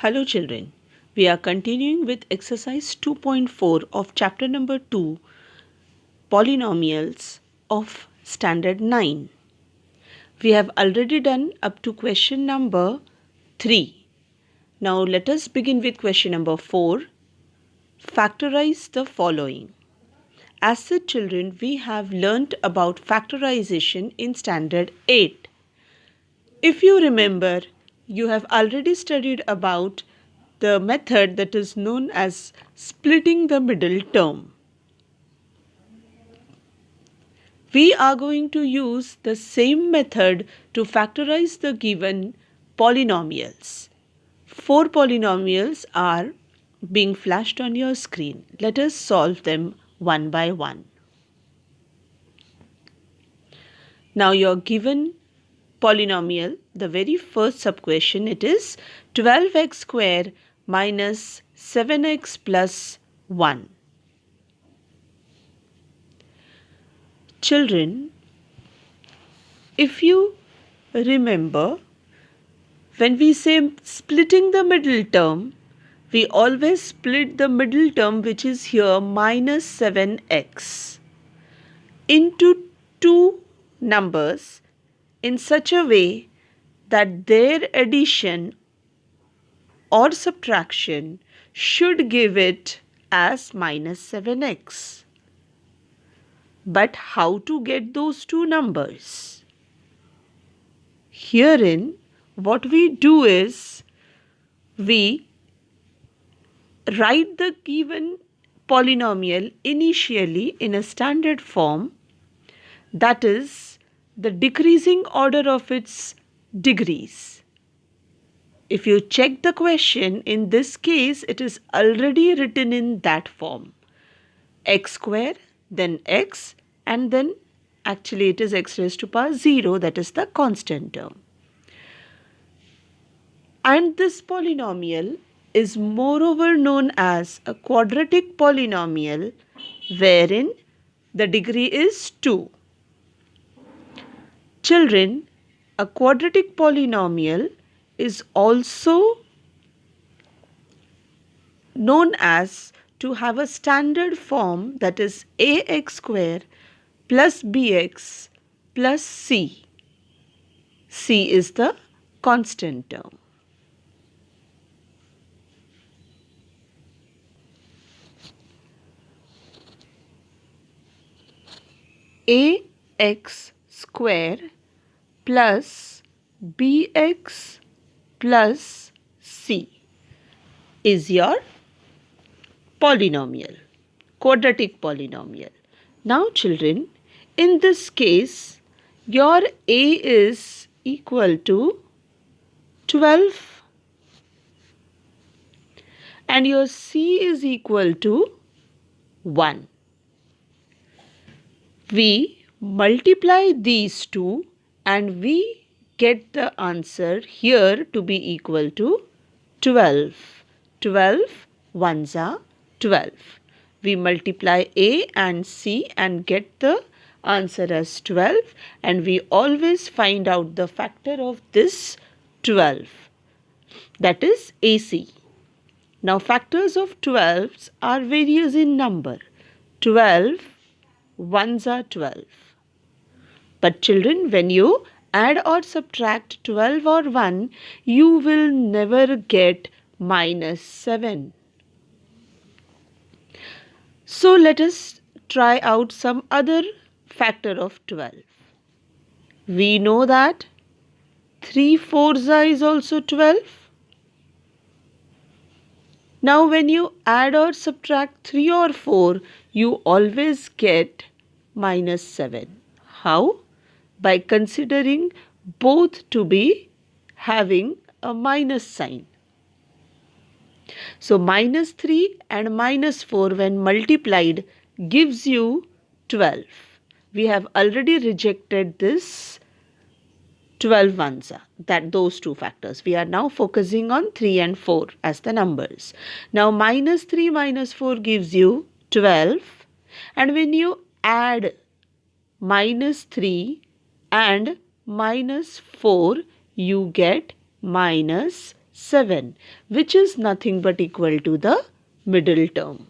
Hello children, we are continuing with exercise 2.4 of chapter number 2, Polynomials of Standard 9. We have already done up to question number 3. Now let us begin with question number 4. Factorize the following. As said children, we have learnt about factorization in Standard 8. If you remember, you have already studied about the method that is known as splitting the middle term. We are going to use the same method to factorize the given polynomials. 4 polynomials are being flashed on your screen. Let us solve them one by one. Now your given polynomial, the very first sub-question, it is 12x square minus 7x plus 1. Children, if you remember, when we say splitting the middle term, we always split the middle term, which is here minus 7x, into two numbers in such a way that their addition or subtraction should give it as minus 7x. But how to get those two numbers? Herein, what we do is we write the given polynomial initially in a standard form, that is the decreasing order of its degrees. If you check the question, in this case it is already written in that form. X square, then x, and then actually it is x raised to power 0, that is the constant term. And this polynomial is moreover known as a quadratic polynomial wherein the degree is 2. Children, a quadratic polynomial is also known as to have a standard form, that is ax square plus bx plus c. C is the constant term. Ax square plus bx plus c is your polynomial, quadratic polynomial. Now children, in this case, your a is equal to 12 and your c is equal to 1. We multiply these two and we get the answer here to be equal to 12. 12 ones are 12. We multiply A and C and get the answer as 12, and we always find out the factor of this 12, that is AC. Now factors of 12s are various in number. 12 ones are 12. But children, when you add or subtract 12 or 1, you will never get minus 7. So let us try out some other factor of 12. We know that 3 fours is also 12. Now when you add or subtract 3 or 4, you always get minus 7. How? By considering both to be having a minus sign. So minus 3 and minus 4 when multiplied gives you 12. We have already rejected this 12 ones, those two factors. We are now focusing on 3 and 4 as the numbers. Now minus 3 minus 4 gives you 12, and when you add minus 3 and minus 4, you get minus 7, which is nothing but equal to the middle term.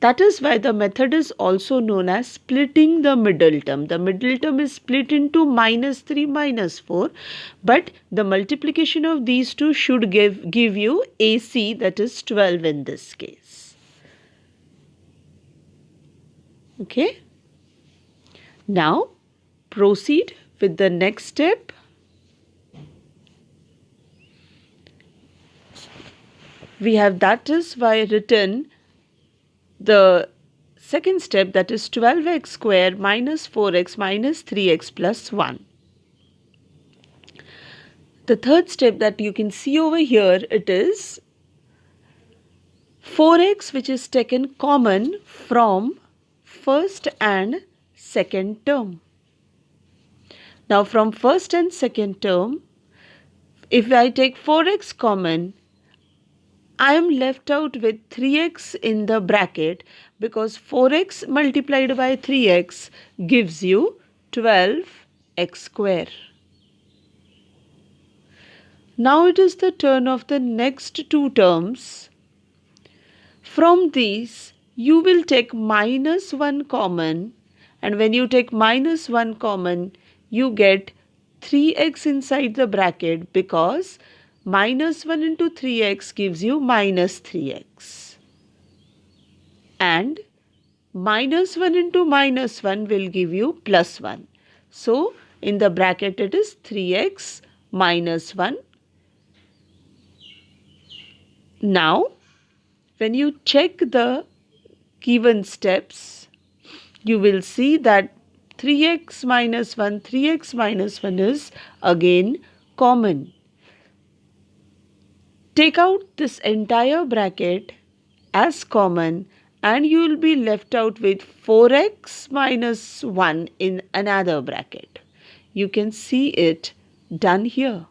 That is why the method is also known as splitting the middle term. The middle term is split into -3, -4, but the multiplication of these two should give you AC, that is 12 in this case. Okay. Now proceed with the next step. We have, that is why, written the second step, that is 12x square minus 4x minus 3x plus 1. The third step that you can see over here, it is 4x which is taken common from first and second term. Now from first and second term, if I take 4x common, I am left out with 3x in the bracket, because 4x multiplied by 3x gives you 12x square. Now it is the turn of the next two terms. From these you will take -1 common, and when you take -1 common you get 3x inside the bracket, because -1 into 3x gives you -3x, and -1 into -1 will give you +1. So in the bracket it is 3x minus 1. Now when you check the given steps, you will see that 3x minus 1, 3x minus 1 is again common. Take out this entire bracket as common and you will be left out with 4x minus 1 in another bracket. You can see it done here.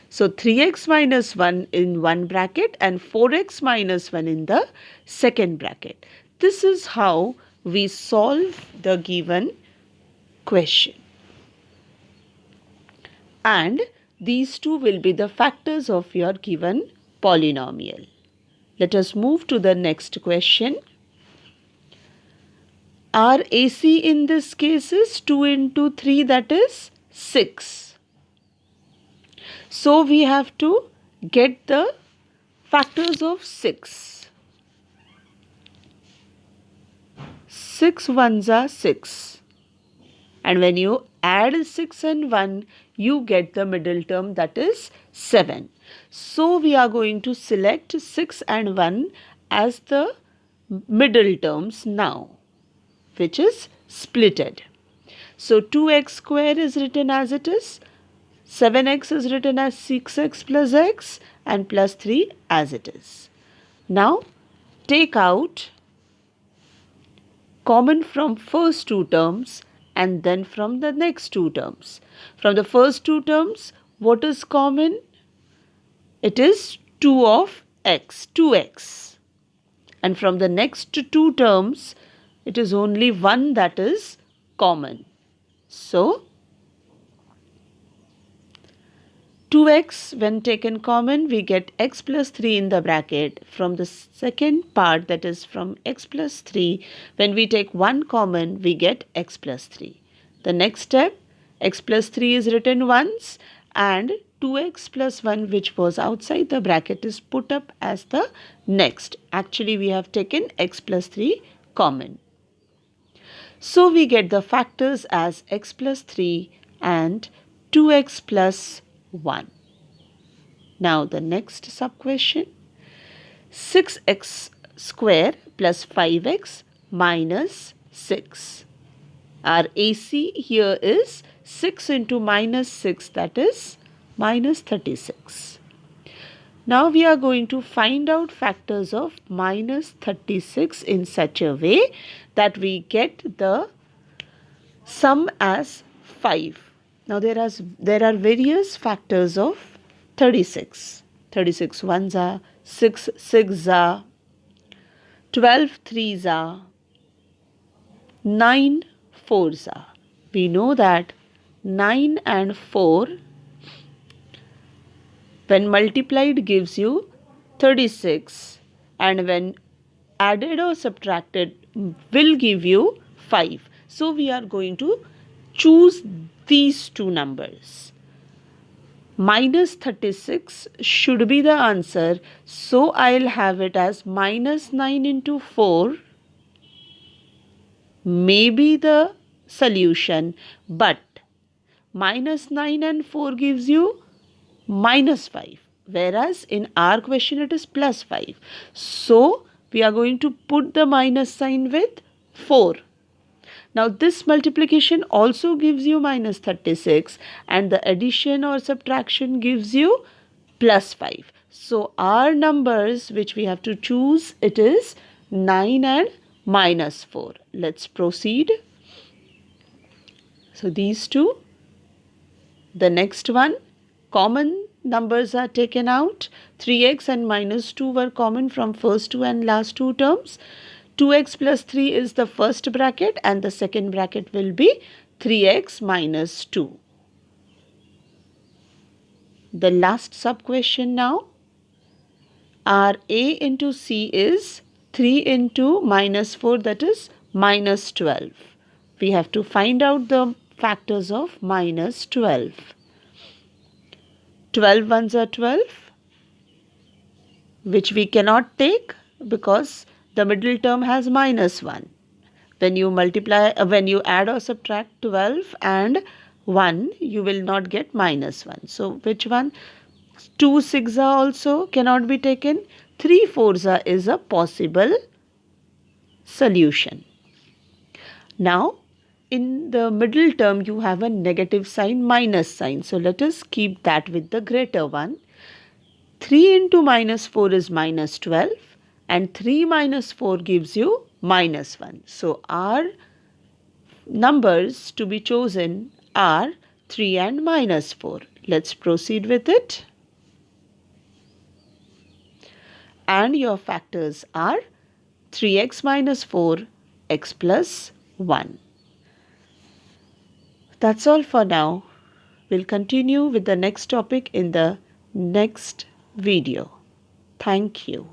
So 3x minus 1 in one bracket and 4x minus 1 in the second bracket. This is how we solve the given question. And these two will be the factors of your given polynomial. Let us move to the next question. Our AC in this case is 2 into 3, that is 6. So we have to get the factors of 6. 6 ones are 6. And when you add 6 and 1, you get the middle term, that is 7. So we are going to select 6 and 1 as the middle terms now, which is splitted. So 2x square is written as it is, 7x is written as 6x plus x, and plus 3 as it is. Now take out common from first two terms and then from the next two terms. From the first two terms, what is common? It is 2 of x, 2x. And from the next two terms, it is only 1 that is common. So 2x when taken common, we get x plus 3 in the bracket. From the second part, that is from x plus 3, when we take 1 common, we get x plus 3. The next step, x plus 3 is written once and 2x plus 1, which was outside the bracket, is put up as the next. Actually, we have taken x plus 3 common. So we get the factors as x plus 3 and 2x plus 1. Now the next sub question. 6x square plus 5x minus 6. Our AC here is 6 into minus 6, that is minus 36. Now we are going to find out factors of minus 36 in such a way that we get the sum as 5. Now there are various factors of 36. 36 ones are, 6 six are, 12 threes are, 9 fours are. We know that 9 and 4 when multiplied gives you 36, and when added or subtracted will give you 5. So we are going to choose these two numbers. Minus 36 should be the answer, so I'll have it as minus 9 into 4 may be the solution, but minus 9 and 4 gives you minus 5, whereas in our question it is plus 5. So we are going to put the minus sign with 4. Now this multiplication also gives you minus 36, and the addition or subtraction gives you plus 5. So our numbers which we have to choose, it is 9 and minus 4. Let's proceed. So these two. The next one, common numbers are taken out. 3x and minus 2 were common from first two and last two terms. 2x plus 3 is the first bracket, and the second bracket will be 3x minus 2. The last sub question now. Our a into c is 3 into minus 4, that is minus 12. We have to find out the factors of minus 12. 12 ones are 12, which we cannot take because the middle term has minus 1. When you when you add or subtract 12 and 1, you will not get minus 1. So which one? 2 6 also cannot be taken. 3 4 is a possible solution. Now, in the middle term, you have a negative sign, minus sign. So let us keep that with the greater one. 3 into minus 4 is minus 12, and 3 minus 4 gives you minus 1. So our numbers to be chosen are 3 and minus 4. Let's proceed with it. And your factors are 3x minus 4, x plus 1. That's all for now. We'll continue with the next topic in the next video. Thank you.